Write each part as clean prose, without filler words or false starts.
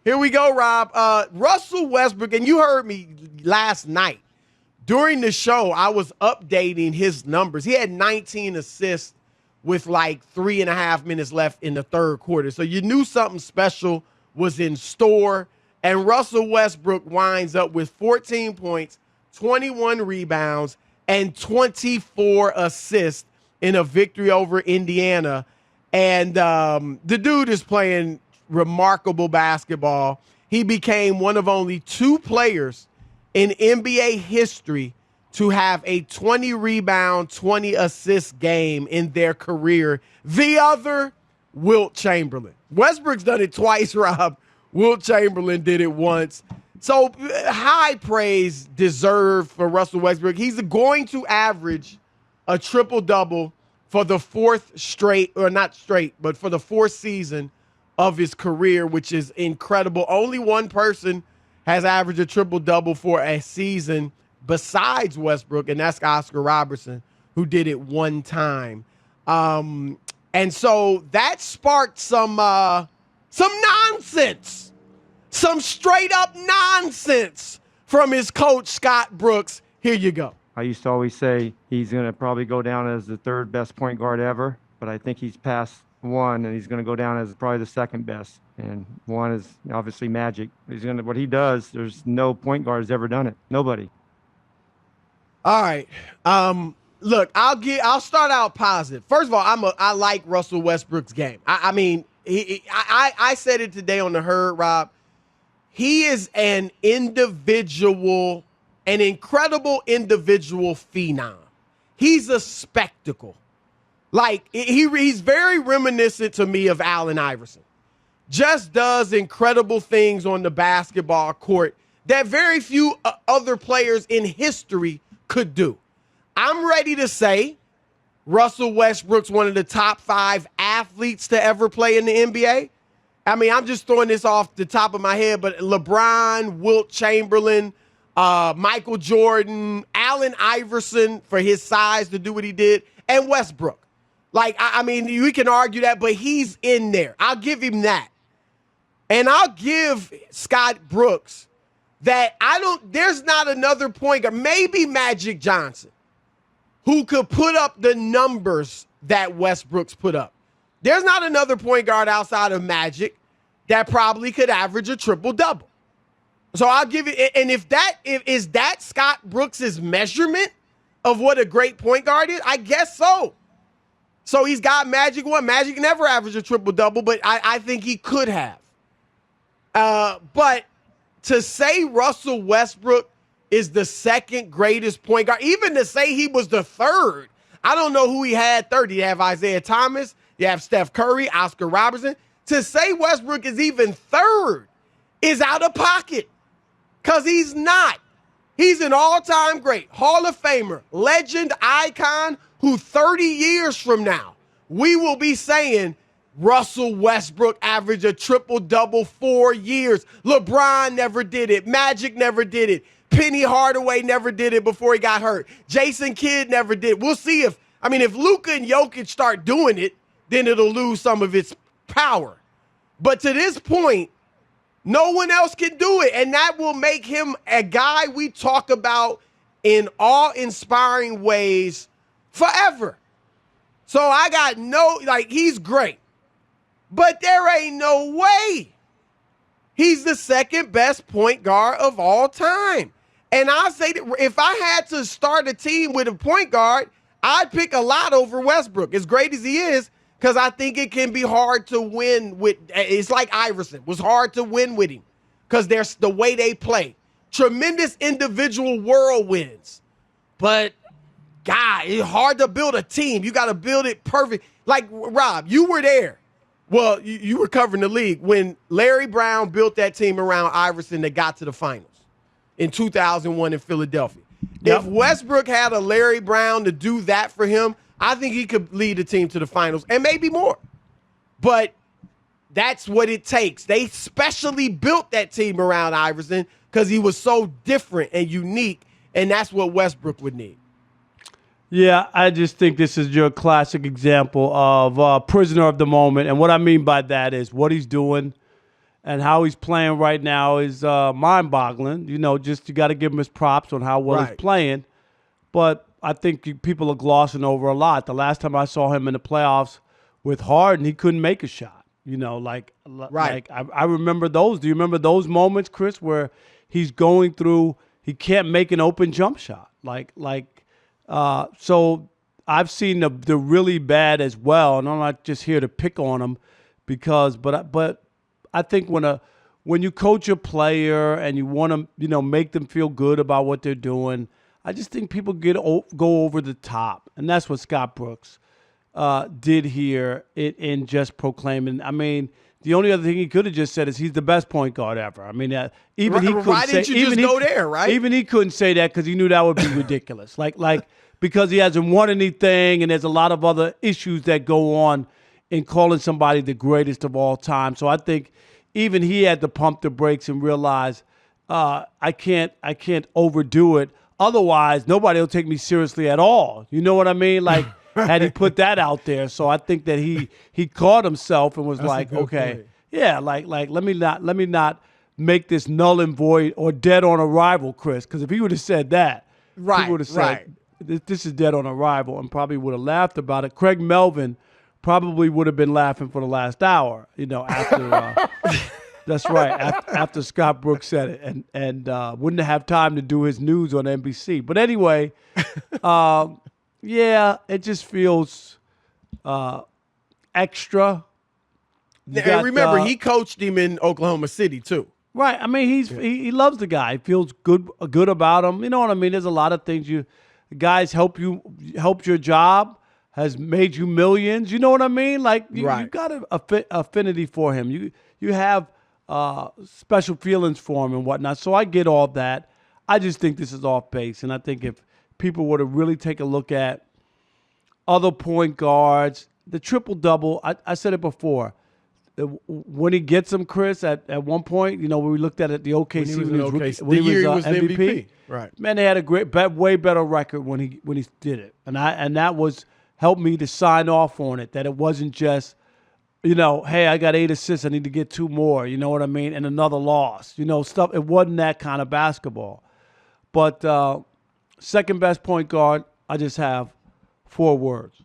Here we go, Rob. Russell Westbrook, and you heard me last night. During the show, I was updating his numbers. He had 19 assists with like 3.5 minutes left in the third quarter. So you knew something special was in store. And Russell Westbrook winds up with 14 points, 21 rebounds, and 24 assists in a victory over Indiana. And the dude is playing remarkable basketball. He became one of only 2 players in NBA history to have a 20 rebound, 20 assist game in their career. The other, Wilt Chamberlain. Westbrook's done it twice, Rob. Wilt Chamberlain did it once. So high praise deserved for Russell Westbrook. He's going to average a triple-double for the fourth straight, or not straight, but for the fourth season of his career, which is incredible. Only one person has averaged a triple-double for a season besides Westbrook, and that's Oscar Robertson, who did it one time. And so that sparked some nonsense, some straight-up nonsense from his coach, Scott Brooks. Here you go. I used to always say he's going to probably go down as the 3rd best point guard ever, but I think he's past one, and he's going to go down as probably the 2nd best. And one is obviously Magic. What he does, there's no point guard has ever done it. Nobody. All right. Look, I'll start out positive. First of all, I like Russell Westbrook's game. I said it today on the Herd, Rob. He is an incredible individual phenom. He's a spectacle. Like, he's very reminiscent to me of Allen Iverson. Just does incredible things on the basketball court that very few other players in history could do. I'm ready to say Russell Westbrook's one of the top 5 athletes to ever play in the NBA. I mean, I'm just throwing this off the top of my head, but LeBron, Wilt Chamberlain, Michael Jordan, Allen Iverson for his size to do what he did, and Westbrook. Like, I mean, we can argue that, but he's in there. I'll give him that. And I'll give Scott Brooks that there's not another point guard, maybe Magic Johnson, who could put up the numbers that Westbrook's put up. There's not another point guard outside of Magic that probably could average a triple-double. So I'll give it, and if that Scott Brooks' measurement of what a great point guard is, I guess so. So he's got Magic one. Magic never averaged a triple-double, but I think he could have. But to say Russell Westbrook is the 2nd greatest point guard, even to say he was the 3rd, I don't know who he had 3rd. You have Isaiah Thomas, you have Steph Curry, Oscar Robertson. To say Westbrook is even 3rd is out of pocket, because he's not. He's an all-time great, Hall of Famer, legend, icon, who 30 years from now, we will be saying Russell Westbrook averaged a triple-double 4 years. LeBron never did it. Magic never did it. Penny Hardaway never did it before he got hurt. Jason Kidd never did. We'll see if Luka and Jokic start doing it, then it'll lose some of its power. But to this point, no one else can do it, and that will make him a guy we talk about in awe-inspiring ways forever. So I got he's great, but there ain't no way he's the 2nd best point guard of all time. And I'll say that if I had to start a team with a point guard, I'd pick a lot over Westbrook, as great as he is, because I think it can be hard to win with. It's like Iverson. It was hard to win with him because there's the way they play. Tremendous individual whirlwinds. But, God, it's hard to build a team. You got to build it perfect. Like, Rob, you were there. Well, you were covering the league when Larry Brown built that team around Iverson that got to the finals in 2001 in Philadelphia. Yep. If Westbrook had a Larry Brown to do that for him, I think he could lead the team to the finals and maybe more. But that's what it takes. They specially built that team around Iverson because he was so different and unique, and that's what Westbrook would need. Yeah, I just think this is your classic example of prisoner of the moment. And what I mean by that is what he's doing and how he's playing right now is mind-boggling. You know, just you got to give him his props on how well he's playing. But I think people are glossing over a lot. The last time I saw him in the playoffs with Harden, he couldn't make a shot. You know, like I remember those. Do you remember those moments, Chris, where he's going through, he can't make an open jump shot? So I've seen the really bad as well, and I'm not just here to pick on them but I think when you coach a player and you want to, you know, make them feel good about what they're doing, I just think people go over the top, and that's what Scott Brooks did here in just proclaiming. I mean, the only other thing he could have just said is he's the best point guard ever. I mean, even he couldn't why didn't you just go there, right? Even he couldn't say that because he knew that would be ridiculous. like because he hasn't won anything, and there's a lot of other issues that go on in calling somebody the greatest of all time. So I think even he had to pump the brakes and realize I can't overdo it. Otherwise, nobody will take me seriously at all. You know what I mean? Like, had he put that out there. So I think that he caught himself and was like, okay, point. Yeah, like let me not make this null and void or dead on arrival, Chris. Because if he would have said that, he would have said this is dead on arrival and probably would have laughed about it. Craig Melvin probably would have been laughing for the last hour, you know, after that's right, after Scott Brooks said it, and wouldn't have time to do his news on NBC. But anyway, yeah, it just feels extra. And remember, he coached him in Oklahoma City too. Right. I mean, he loves the guy. He feels good about him. You know what I mean? There's a lot of things guys helped your job, has made you millions. You know what I mean? Like you got an affinity for him. You have special feelings for him and whatnot. So I get all that. I just think this is off base, and I think if people were to really take a look at other point guards, the triple-double, I said it before, when he gets them, Chris, at one point, you know, when we looked at it, the OKC when he was MVP. Right. Man, they had a way better record when he did it. And that was helped me to sign off on it, that it wasn't just, you know, hey, I got 8 assists, I need to get 2 more, you know what I mean, and another loss. You know, stuff. It wasn't that kind of basketball. But second best point guard, I just have 4 words.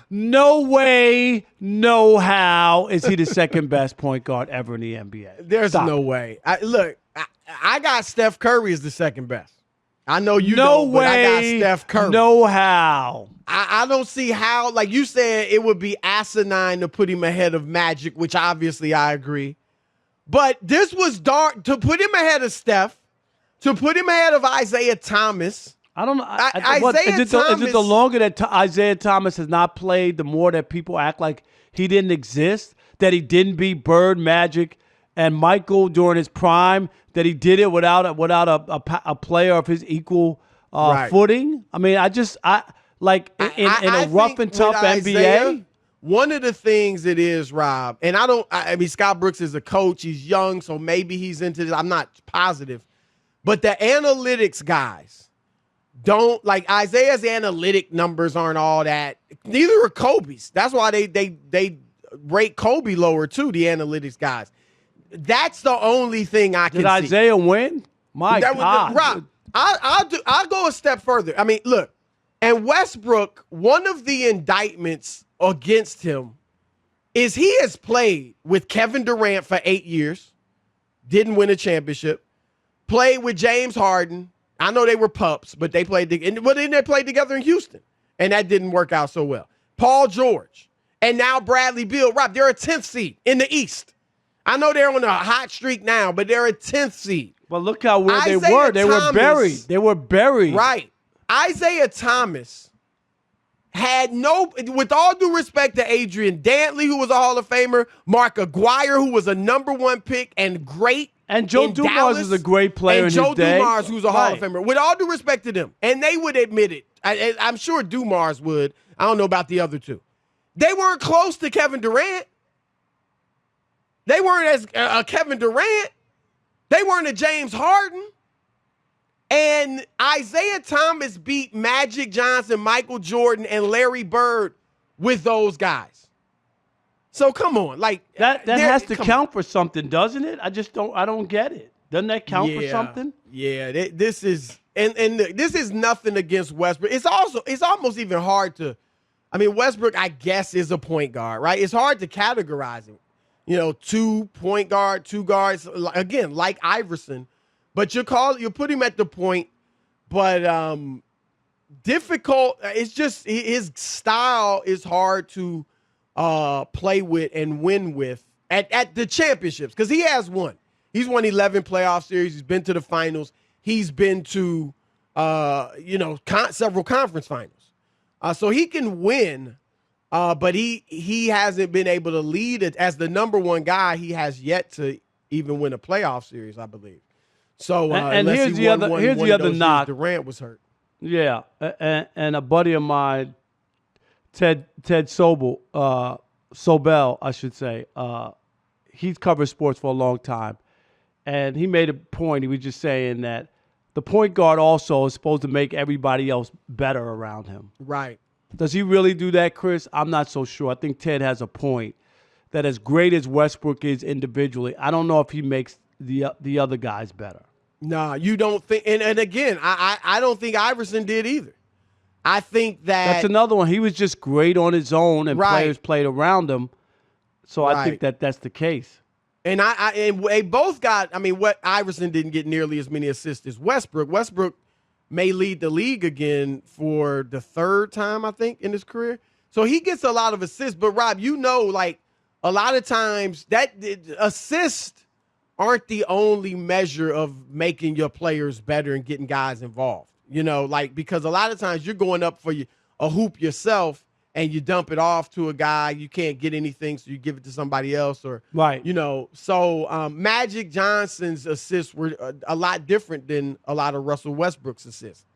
No way, no how is he the second best point guard ever in the NBA. There's no way. I got Steph Curry as the second best. I know you don't, but I got Steph Curry. No how. I don't see how. Like you said, it would be asinine to put him ahead of Magic, which obviously I agree. But this was dark. To put him ahead of Steph, to put him ahead of Isaiah Thomas. I don't know. Is it the longer that Isaiah Thomas has not played, the more that people act like he didn't exist, that he didn't beat Bird, Magic, and Michael during his prime, that he did it without a player of his equal footing? I mean, in a rough and tough NBA. One of the things it is, Rob, and I mean, Scott Brooks is a coach. He's young, so maybe he's into this. I'm not positive. But the analytics guys don't, like, Isaiah's analytic numbers aren't all that. Neither are Kobe's. That's why they rate Kobe lower, too, the analytics guys. That's the only thing I can see. Did Isaiah win? My God. Rob, I'll go a step further. I mean, look, and Westbrook, one of the indictments against him is he has played with Kevin Durant for 8 years, didn't win a championship, played with James Harden. I know they were pups, but they played together in Houston, and that didn't work out so well. Paul George, and now Bradley Beal. Rob, they're a 10th seed in the East. I know they're on a hot streak now, but they're a 10th seed. Well, look how weird they were. They were buried. They were buried. Right. Isaiah Thomas had with all due respect to Adrian Dantley, who was a Hall of Famer, Mark Aguirre, who was a #1 pick and great. And Joe Dumars is a great player in his day. And Joe Dumars, who's a Hall of Famer. With all due respect to them, and they would admit it. I'm sure Dumars would. I don't know about the other two. They weren't close to Kevin Durant. They weren't as Kevin Durant. They weren't a James Harden. And Isaiah Thomas beat Magic Johnson, Michael Jordan, and Larry Bird with those guys. So come on, like That there- has to come count for something, doesn't it? I don't get it. Doesn't that count for something? Yeah, this is this is nothing against Westbrook. It's almost even hard to. I mean, Westbrook, I guess, is a point guard, right? It's hard to categorize him. 2 point guard, 2 guards, again, like Iverson, but you put him at the point, but difficult. It's just his style is hard to play with and win with at the championships because he has won. He's won 11 playoff series. He's been to the finals. He's been to several conference finals. So he can win, but he hasn't been able to lead it as the number one guy. He has yet to even win a playoff series, I believe. So and here's the other knock. Durant was hurt. Yeah, and a buddy of mine, Ted Sobel, I should say. He's covered sports for a long time, and he made a point. He was just saying that the point guard also is supposed to make everybody else better around him. Right. Does he really do that, Chris? I'm not so sure. I think Ted has a point that as great as Westbrook is individually, I don't know if he makes the other guys better. Nah, you don't think, and again, I don't think Iverson did either. I think that's another one. He was just great on his own, and players played around him. So I think that's the case. And and they both got. I mean, what Iverson didn't get nearly as many assists as Westbrook. Westbrook may lead the league again for the 3rd time, I think, in his career. So he gets a lot of assists. But Rob, like a lot of times that assists aren't the only measure of making your players better and getting guys involved. Because a lot of times you're going up for a hoop yourself and you dump it off to a guy, you can't get anything, so you give it to somebody else, or So Magic Johnson's assists were a lot different than a lot of Russell Westbrook's assists.